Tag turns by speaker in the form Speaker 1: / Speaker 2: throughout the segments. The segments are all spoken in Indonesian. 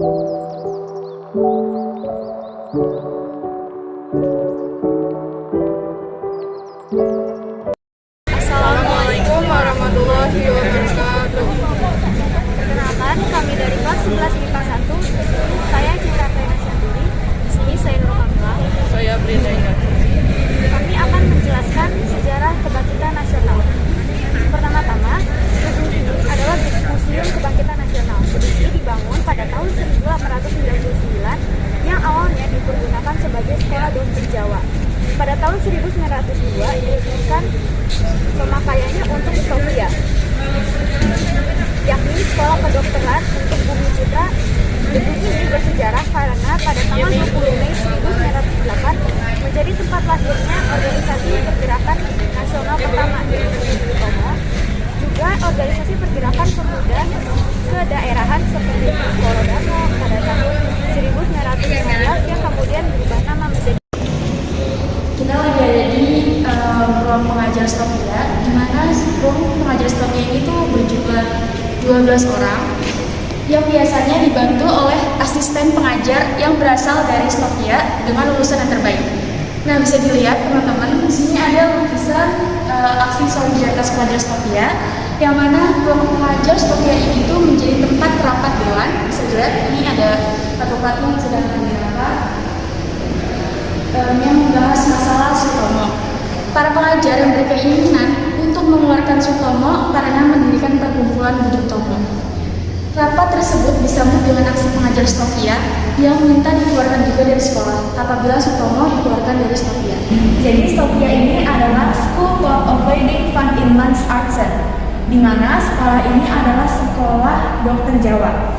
Speaker 1: Assalamualaikum warahmatullahi wabarakatuh.
Speaker 2: Perkenalkan, kami dari kelas 11 IPA 1. Saya Citra Prenasyanti. Di sini saya Nurul Kamila.
Speaker 1: Saya Brenda Ingat.
Speaker 2: Kami akan menjelaskan sejarah kebangkitan nasional. Pertama-tama, gedung ini adalah Museum Kebangkitan Nasional. Gedung ini dibangun pada tahun 1899 yang awalnya dipergunakan sebagai sekolah dokter Jawa. Pada tahun 1902 diresmikan pemakaiannya untuk Sofia, yakni sekolah kedokteran untuk Bumi Putra. Gedung ini bersejarah karena pada tanggal 20 Mei 1908 menjadi tempat lahirnya organisasi pergerakan nasional pertama yaitu Budi Utomo, juga organisasi pergerakan pemuda kedaerahan seperti Korodano pada tahun 1915 yang kemudian berubah nama menjadi.
Speaker 3: Kita lagi ada di ruang pengajar Sofia, di mana ruang pengajar Sofia ini tuh berjumlah 12 orang yang biasanya dibantu oleh asisten pengajar yang berasal dari Sofia dengan lulusan yang terbaik. Nah, bisa dilihat teman-teman, di sini ada lukisan aksi solidaritas pengajar Sofia, yang mana ruang pengajar Sofia ini tuh menjadi tempat rapat dewan. Bisa dilihat ini ada satu patung yang sedang rapat yang membahas masalah Sutomo. Para pengajar yang berkeinginan untuk mengeluarkan Sutomo karena mendirikan perkumpulan Budi Utomo. Rapat tersebut disambut dengan aksi pengajar Sofia yang minta dikeluarkan juga dari sekolah apabila Sutomo dikeluarkan dari Sofia.
Speaker 4: Jadi Sofia ini adalah School for Operating Fund in Man's Arts, di mana sekolah ini adalah sekolah dokter Jawa.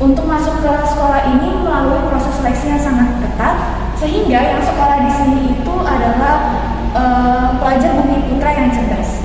Speaker 4: Untuk masuk ke sekolah ini melalui proses seleksi yang sangat ketat, sehingga yang sekolah di sini itu adalah pelajar Bumi Putra yang cerdas.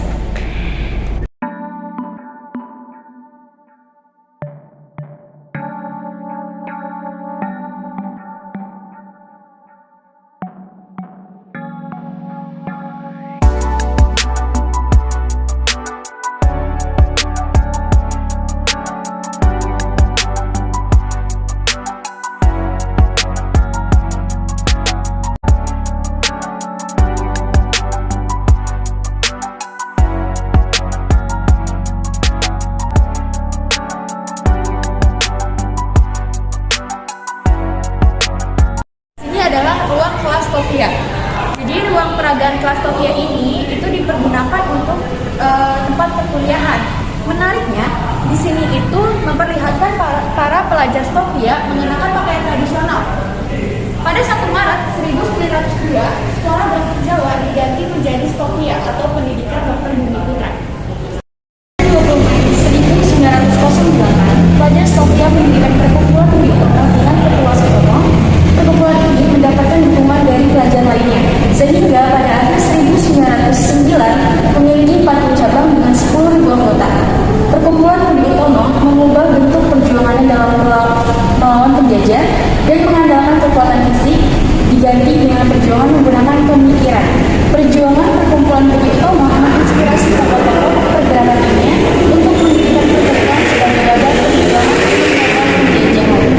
Speaker 3: Adalah ruang kelas Sofia. Jadi ruang peragaan kelas Sofia ini itu dipergunakan untuk tempat perkuliahan. Menariknya, di sini itu memperlihatkan para pelajar Sofia mengenakan pakaian tradisional. Pada 1 Maret 1902, sekolah dokter Jawa diganti menjadi Sofia atau Pendidikan Dokter Bumi Putra. 20 Mei 1908, pelajar Sofia mendirikan perkumpulan Budi Utomo dengan ketua Sutomo. Perkumpulan ini mendapatkan dukungan dari pelajar lainnya, sehingga pada akhir 1909 memiliki 40 cabang dengan 10.000 anggota. Perkumpulan Budi Utomo mengubah bentuk perjuangannya dalam melawan penjajah dan mengandalkan kekuatan fisik diganti dengan perjuangan menggunakan pemikiran. Perjuangan perkumpulan Budi Utomo menginspirasi tokoh-tokoh pergerakan ini untuk mendirikan pergerakan sebagai wadah perjuangan untuk melawan penjajahan.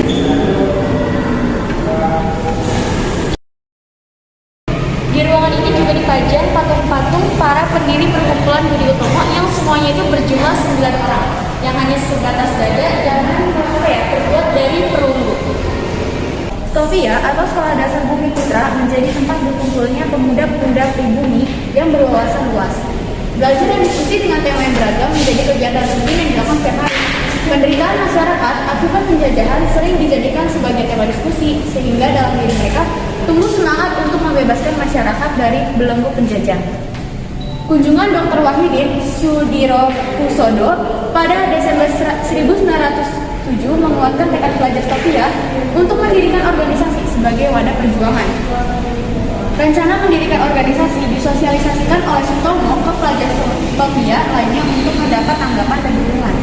Speaker 3: Di ruangan ini juga dipajang patung-patung para pendiri perkumpulan Budi Utomo yang semuanya itu berjumlah 9 orang, yang hanya sebatas dada dan terbuat dari perunggu. Sofia atau Sekolah Dasar Bumi Putra menjadi tempat berkumpulnya pemuda-pemuda pribumi yang berwawasan luas. Belajar dan diskusi dengan tema yang beragam menjadi kegiatan rutin yang dilakukan setiap hari. Penderitaan masyarakat akibat penjajahan sering dijadikan sebagai tema diskusi, sehingga dalam diri mereka tumbuh semangat untuk membebaskan masyarakat dari belenggu penjajah. Kunjungan Dr. Wahidin Sudirohusodo pada Desember 1907 menguatkan tekad pelajar Sofia untuk mendirikan organisasi sebagai wadah perjuangan. Rencana mendirikan organisasi disosialisasikan oleh Sutomo ke pelajar Sofia lainnya untuk mendapat tanggapan dan dukungan.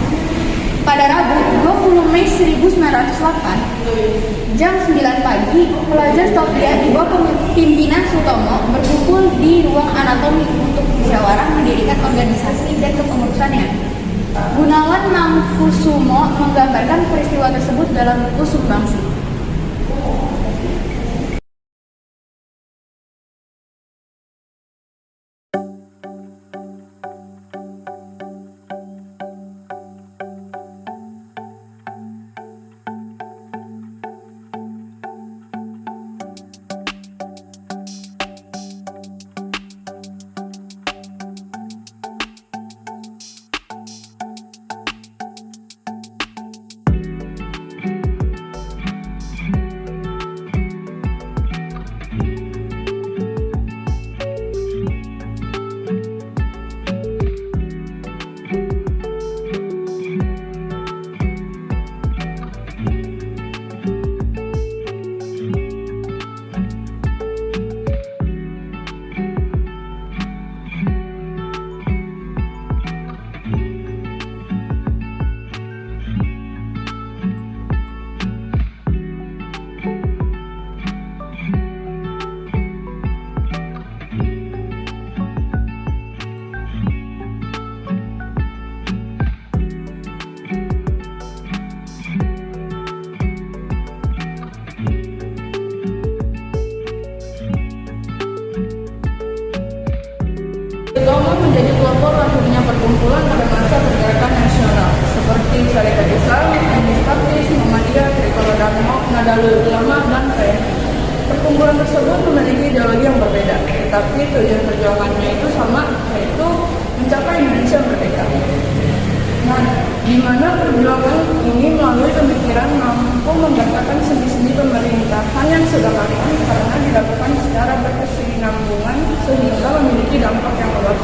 Speaker 3: Pada Rabu 20 Mei 1908, jam 9 pagi, pelajar Sofia di bawah pimpinan Sutomo berkumpul di ruang anatomi untuk musyawarah mendirikan organisasi dan kepengurusannya.
Speaker 4: Gunawan Mangkusumo menggambarkan peristiwa tersebut dalam buku Sumbangsi.
Speaker 1: Utomo menjadi pelopor lahirnya perkumpulan pada masa pergerakan nasional seperti Syarikat Islam, Etnis Baptis, Muhammadiyah, Trikolo Dharma, Nadatul Ulama, dan PNI. Perkumpulan tersebut memiliki ideologi yang berbeda, tetapi tujuan perjuangannya itu sama, yaitu mencapai Indonesia merdeka. Nah, di mana perjuangan ini melalui pemikiran mampu membatalkan sendi-sendi pemerintahan yang sudah matang karena dilakukan secara berkesinambungan sehingga memiliki dampak yang luas.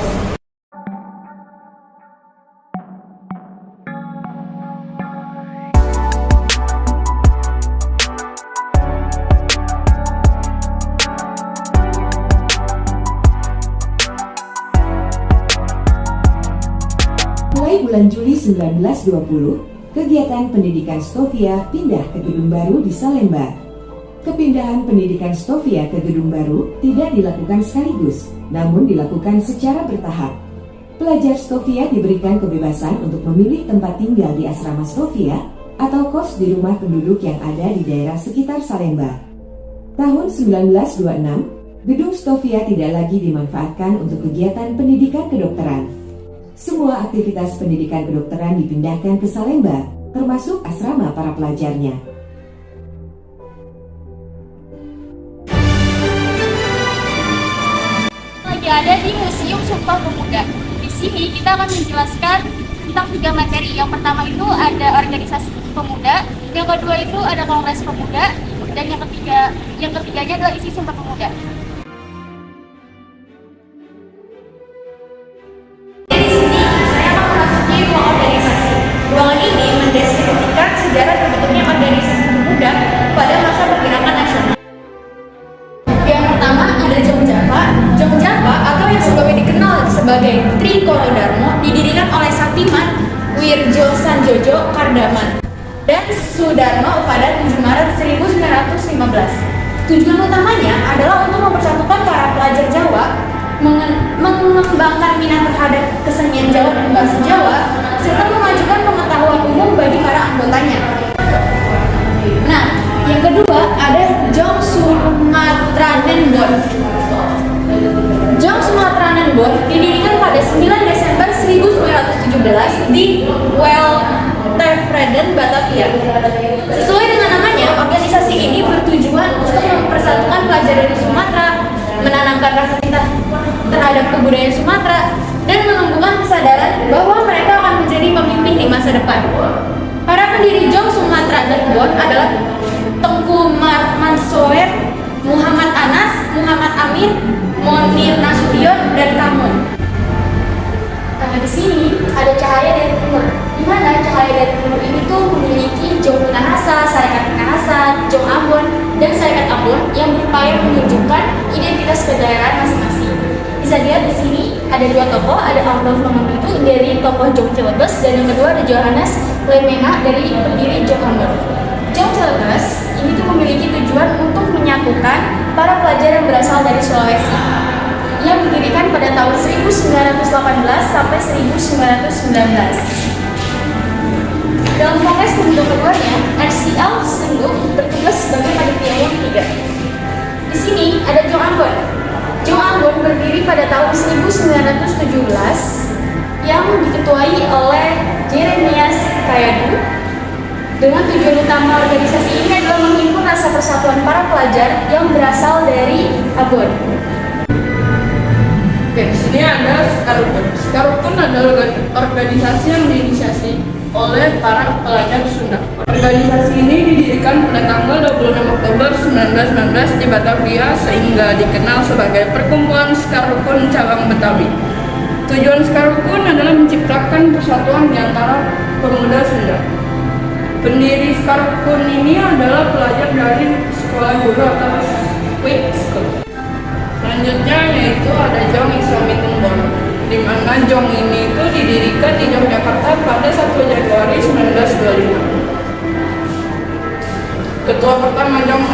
Speaker 5: Mulai bulan Juli 1920, kegiatan pendidikan Stovia pindah ke Gedung Baru di Salemba. Kepindahan pendidikan Stovia ke Gedung Baru tidak dilakukan sekaligus, namun dilakukan secara bertahap. Pelajar Stovia diberikan kebebasan untuk memilih tempat tinggal di asrama Stovia atau kos di rumah penduduk yang ada di daerah sekitar Salemba. Tahun 1926, Gedung Stovia tidak lagi dimanfaatkan untuk kegiatan pendidikan kedokteran. Semua aktivitas pendidikan kedokteran dipindahkan ke Salemba, termasuk asrama para pelajarnya.
Speaker 3: Lagi ada di Museum Sumpah Pemuda. Di sini kita akan menjelaskan tentang 3 materi. Yang pertama itu ada organisasi pemuda, yang kedua itu ada kongres pemuda, dan yang ketiganya adalah isi Sumpah Pemuda.
Speaker 4: Ruangan ini mendeskripsikan sejarah terbentuknya organisasi pemuda pada masa pergerakan nasional. Yang pertama ada Jong Java. Jong Java atau yang sebelumnya dikenal sebagai Trikolo Dharma didirikan oleh Sapiman Wirjo Sanjojo Kardaman dan Sudarmo pada 7 Maret 1915. Tujuan utamanya adalah untuk mempersatukan para pelajar Jawa, mengembangkan minat terhadap kesenian Jawa dan bahasa Jawa, serta memajukan pengetahuan umum bagi para anggotanya. Nah, yang kedua ada Jong Sumatranenbon. Jong Sumatranenbon didirikan pada 9 Desember 1917 di Weltevreden, Batavia. Sesuai dengan namanya, organisasi ini bertujuan untuk mempersatukan pelajar dari Sumatera, menanamkan rasa cinta terhadap kebudayaan Sumatera, dan menumbuhkan kesadaran bahwa mereka akan menjadi pemimpin di masa depan. Para pendiri Jong Sumatranenbon adalah Tengku Mansoer, Muhammad Anas, Muhammad Amin, Monir Nasution, dan Kamun.
Speaker 3: Nah, di sini ada cahaya dari timur, di mana cahaya dari timur ini tuh memiliki Jong Minahasa, Sarekat Minahasa, Jong Ambon, dan Sarekat Ambon yang berupaya menunjukkan identitas kedaerahan masing-masing. Bisa dilihat di sini ada 2 tokoh, ada Abdul itu dari tokoh Jong Celebes, dan yang kedua ada Johannes Lemena dari pendiri Jong Ambon. Jong Celebes ini tuh memiliki tujuan untuk menyatukan para pelajar yang berasal dari Sulawesi. Ia mendirikan pada tahun 1918 sampai 1919. dalam Kongres Pemuda keduanya, RCL Senduk bertugas sebagai panitia yang ketiga. Di sini ada Jong Ambon. Jong Ambon berdiri pada tahun 1917 yang diketuai oleh Jeremias Kayadu. Dengan tujuan utama organisasi ini adalah menghimpun rasa persatuan para pelajar yang berasal dari Ambon.
Speaker 1: Oke, di sini ada Skarukun. Skarukun adalah organisasi yang diinisiasi oleh para pelajar Sunda. Organisasi ini didirikan pada tanggal 26 Oktober 1919 di Batavia sehingga dikenal sebagai Perkumpulan Skarukun Cabang Betawi. Tujuan Skarukun adalah menciptakan persatuan di antara pemuda Sunda. Pendiri Skarukun ini adalah pelajar dari sekolah guru atau Quick School. Selanjutnya yaitu ada Jong Islamic Tembon, di mana Jong ini itu didirikan di Yogyakarta pada 1 Januari 1925. Ketua pertama Jong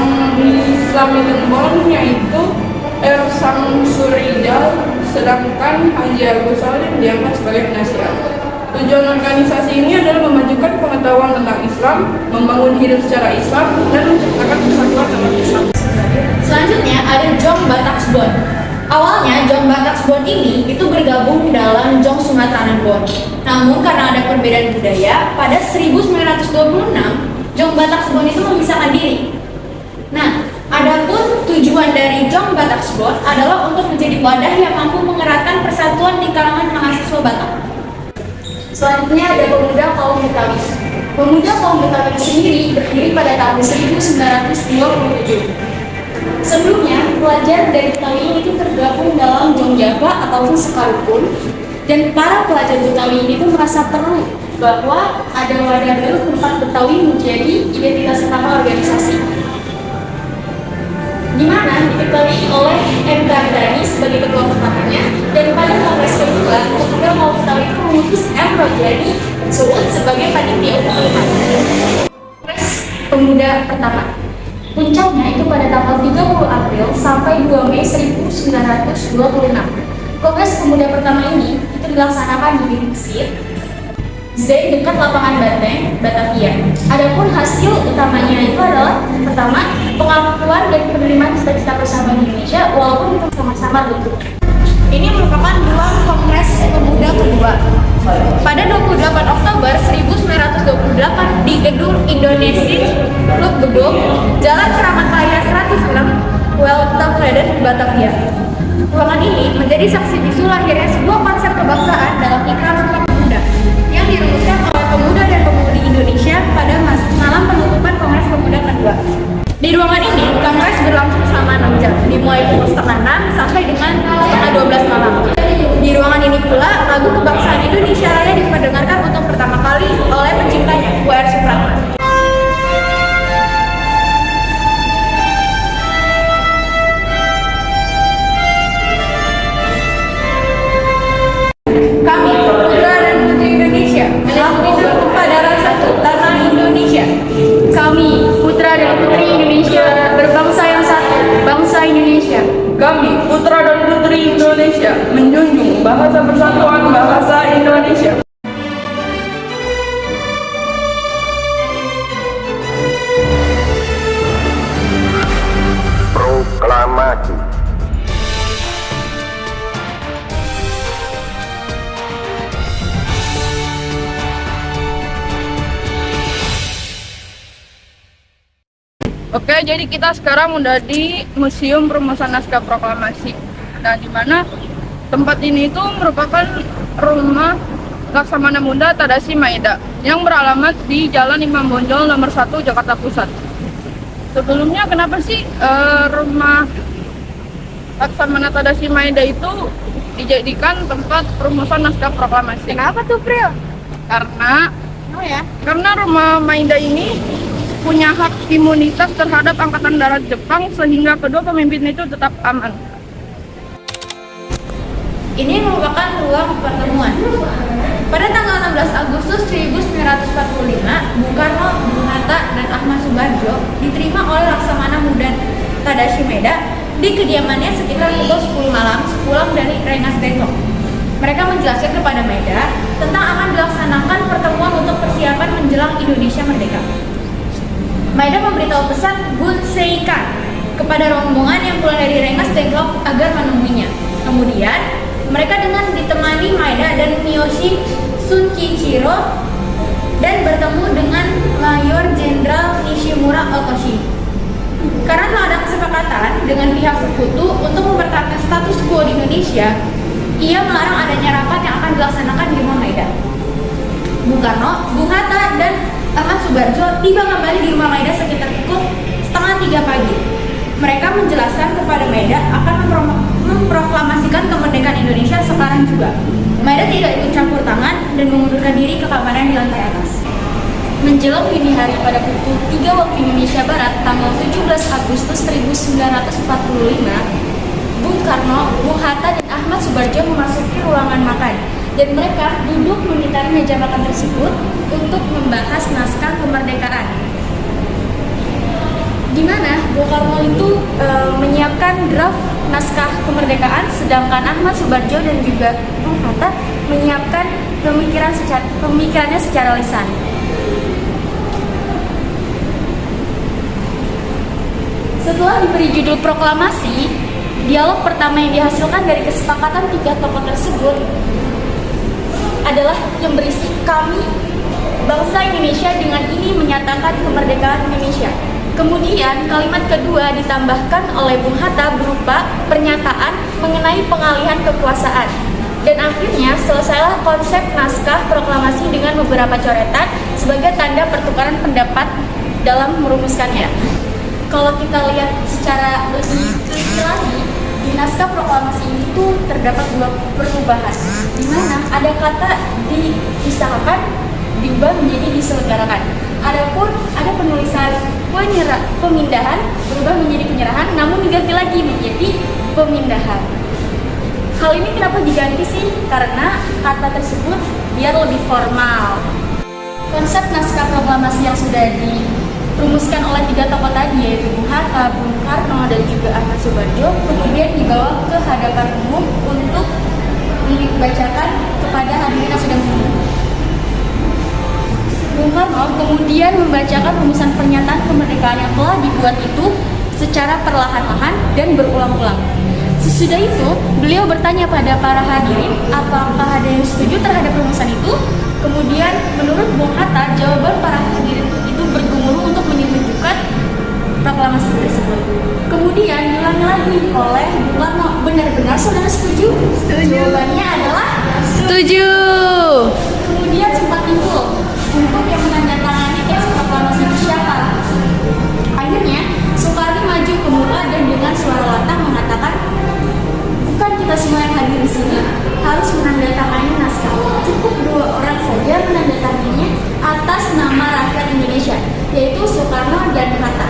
Speaker 1: Islamic Tembon yaitu Ersam Surijal, sedangkan Haji Agus Salim diangkat sebagai penasihat. Tujuan organisasi ini adalah memajukan pengetahuan tentang Islam, membangun hidup secara Islam, dan menciptakan persatuan umat Islam.
Speaker 3: Selanjutnya ada Jong Bataksbon. Awalnya Jong Bataksbon ini itu bergabung dalam Jong Sumatera Bon. Namun karena ada perbedaan budaya, pada 1926 Jong Bataksbon itu memisahkan diri. Nah, adapun tujuan dari Jong Bataksbon adalah untuk menjadi wadah yang mampu mengeratkan persatuan di kalangan mahasiswa Batak. Selanjutnya ada Pemuda Kaum Betawi. Pemuda Kaum Betawi sendiri berdiri pada tahun 1927. Sebelumnya, pelajar dari Betawi ini tergabung dalam Jong Java ataupun Skarukun, dan para pelajar Betawi ini tuh merasa perlu bahwa ada wadah baru tempat Betawi menjadi identitas utama organisasi, di mana diketahui oleh M. Kardani sebagai ketua pertamanya, dan pada kongres kedua, Pemuda Kaum Betawi itu mengutus M. Rojani Suud sebagai panitia utama. Kongres Pemuda pertama. Puncaknya itu pada tanggal 30 April sampai 2 Mei 1926. Kongres Pemuda pertama ini itu dilaksanakan di Mesir, Z dekat lapangan Banteng, Batavia. Adapun hasil utamanya itu adalah pertama, pengakuan dan penerimaan cita-cita bersama Indonesia walaupun itu sama-sama bentuk. Ini merupakan ruang Kongres Pemuda kedua. Pada 28 Oktober 1928 di Gedung Indonesia Klub Gedung, Jalan Keramat Raya 106, Weltevreden, Batavia. Ruangan ini menjadi saksi bisu lahirnya sebuah konsep kebangsaan dalam Ikrar Sumpah Pemuda yang dirumuskan oleh pemuda dan pemudi Indonesia pada malam penutupan Kongres Pemuda kedua. Di ruangan ini, Kongres berlangsung selama 6 jam, dimulai pukul setengah 6 sampai dengan setengah 12 malam. Di ruangan ini pula, lagu kebangsaan Indonesia Raya diperdengarkan untuk pertama kali oleh penciptanya, W.R. Supratman. Kami, putra dan putri Indonesia, melakukan kesadaran satu tanah Indonesia. Kami, putra dan putri Indonesia, berbangsa yang satu, bangsa Indonesia.
Speaker 1: Kami, putra dan putri Indonesia, menjunjung bahasa persatuan bahasa Indonesia.
Speaker 6: Proklamasi.
Speaker 1: Oke, jadi kita sekarang udah di Museum Perumusan Naskah Proklamasi. Nah, di mana tempat ini itu merupakan rumah Laksamana Muda Tadashi Maeda yang beralamat di Jalan Imam Bonjol nomor 1 Jakarta Pusat. Sebelumnya kenapa sih rumah Laksamana Tadashi Maeda itu dijadikan tempat perumusan naskah proklamasi?
Speaker 2: Kenapa tuh, Pril?
Speaker 1: Karena rumah Maeda ini punya hak imunitas terhadap Angkatan Darat Jepang sehingga kedua pemimpin itu tetap aman.
Speaker 3: Ini merupakan ruang pertemuan. Pada tanggal 16 Agustus 1945, Bung Karno, Bung Hatta, dan Ahmad Subarjo diterima oleh Laksamana Muda Tadashi Maeda di kediamannya sekitar pukul 10 malam sepulang dari Rengas Dengklok. Mereka menjelaskan kepada Maeda tentang akan dilaksanakan pertemuan untuk persiapan menjelang Indonesia merdeka. Maeda memberitahu pesan Gun Seikan kepada rombongan yang pulang dari Rengas Dengklok agar menemuinya. Kemudian, mereka dengan ditemani Maeda dan Miyoshi Sunkichiro dan bertemu dengan Mayor Jenderal Nishimura Otoshi. Karena telah ada kesepakatan dengan pihak sekutu untuk mempertahankan status quo di Indonesia, ia melarang adanya rapat yang akan dilaksanakan di rumah Maeda. Bung Karno, Bung Hatta, dan Ahmad Subarjo tiba kembali di rumah Maeda sekitar pukul 2:30 pagi. Mereka menjelaskan kepada Maeda akan memproklamasikan kemerdekaan Indonesia sekarang juga. Maeda tidak ikut campur tangan dan mengundurkan diri ke kamarnya di lantai atas. Menjelang dini hari pada pukul 3 waktu Indonesia Barat, tanggal 17 Agustus 1945, Bung Karno, Bung Hatta, dan Ahmad Subarjo memasuki ruangan makan, dan mereka duduk mengitari meja makan tersebut untuk membahas naskah kemerdekaan. Di mana Bung Karno itu menyiapkan draft naskah kemerdekaan, sedangkan Ahmad Subarjo dan juga Bung Hatta menyiapkan pemikirannya secara lisan. Setelah diberi judul proklamasi, dialog pertama yang dihasilkan dari kesepakatan tiga tokoh tersebut adalah yang berisi kami, bangsa Indonesia dengan ini menyatakan kemerdekaan Indonesia. Kemudian kalimat kedua ditambahkan oleh Bung Hatta berupa pernyataan mengenai pengalihan kekuasaan. Dan akhirnya selesailah konsep naskah proklamasi dengan beberapa coretan sebagai tanda pertukaran pendapat dalam merumuskannya. Kalau kita lihat secara lebih teliti lagi, di naskah proklamasi itu terdapat dua perubahan, di mana ada kata dipisahkan diubah menjadi diselenggarakan. Adapun ada penulisan pemindahan berubah menjadi penyerahan, namun diganti lagi menjadi pemindahan. Hal ini kenapa diganti sih? Karena kata tersebut biar lebih formal. Konsep naskah proklamasi yang sudah dirumuskan oleh tiga tokoh tadi, yaitu Bung Hatta, Bung Karno, dan juga Ahmad Subarjo, kemudian dibawa ke hadapan umum untuk dibacakan kepada hadirin yang sudah menunggu. Bung Karno kemudian membacakan rumusan pernyataan kemerdekaan yang telah dibuat itu secara perlahan-lahan dan berulang-ulang. Sesudah itu, beliau bertanya pada para hadirin apakah ada yang setuju terhadap rumusan itu. Kemudian menurut Bung Hatta, jawaban para hadirin itu bergemuruh untuk menyetujui proklamasi tersebut. Kemudian diulangi lagi oleh Bung Karno, benar-benar saudara setuju? Setuju. Jawabannya adalah setuju. Kemudian sempat timbul untuk yang menandatangani teks proklamasi itu siapa. Akhirnya Soekarno maju ke muka dan dengan suara lantang mengatakan, bukan kita semua yang hadir di sini harus menandatangani naskah. Cukup 2 orang saja menandatanganinya atas nama rakyat Indonesia, yaitu Soekarno dan Hatta.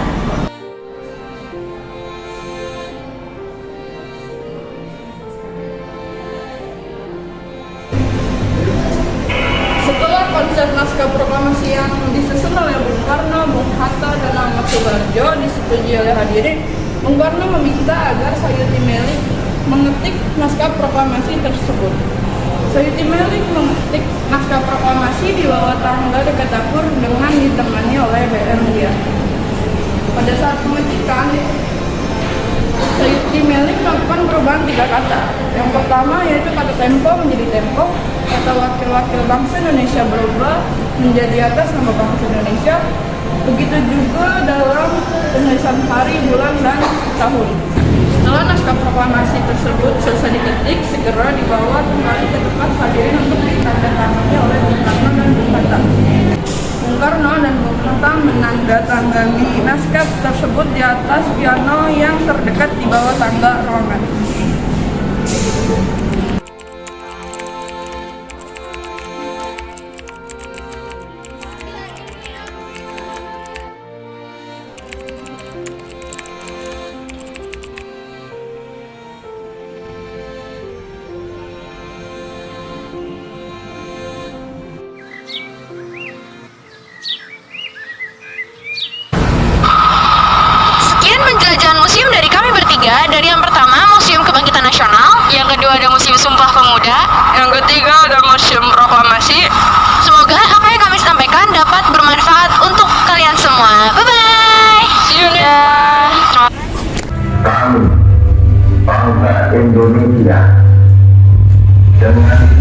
Speaker 1: Setelah konsep naskah proklamasi yang disusun oleh Bung Karno, Bung Hatta, dan Ahmad Subarjo disetujui oleh hadirin, Bung Karno meminta agar Sayuti Melik mengetik naskah proklamasi tersebut. Sayuti Melik mengetik naskah proklamasi di bawah tangga dekat dapur dengan ditemani oleh BR Mulia. Pada saat pengetikan, Sayuti Melik melakukan perubahan 3 kata. Yang pertama yaitu kata tempo menjadi tempo, kata wakil-wakil bangsa Indonesia berubah menjadi atas nama bangsa Indonesia. Begitu juga dalam penulisan hari, bulan, dan tahun. Setelah naskah proklamasi tersebut selesai diketik, segera dibawa kembali ke tempat hadirin untuk ditandatangani oleh Bung Karno dan Bung Hatta. Bung Karno dan Bung Hatta menandatangani naskah tersebut di atas piano yang terdekat di bawah tangga ruangan.
Speaker 6: Dari yang pertama Museum Kebangkitan Nasional, yang kedua ada Museum Sumpah Pemuda, yang
Speaker 1: ketiga ada Museum Proklamasi.
Speaker 3: Semoga apa yang kami sampaikan dapat bermanfaat untuk kalian semua. Bye-bye.
Speaker 1: See you next time.
Speaker 6: Kami, bangsa Indonesia, dengan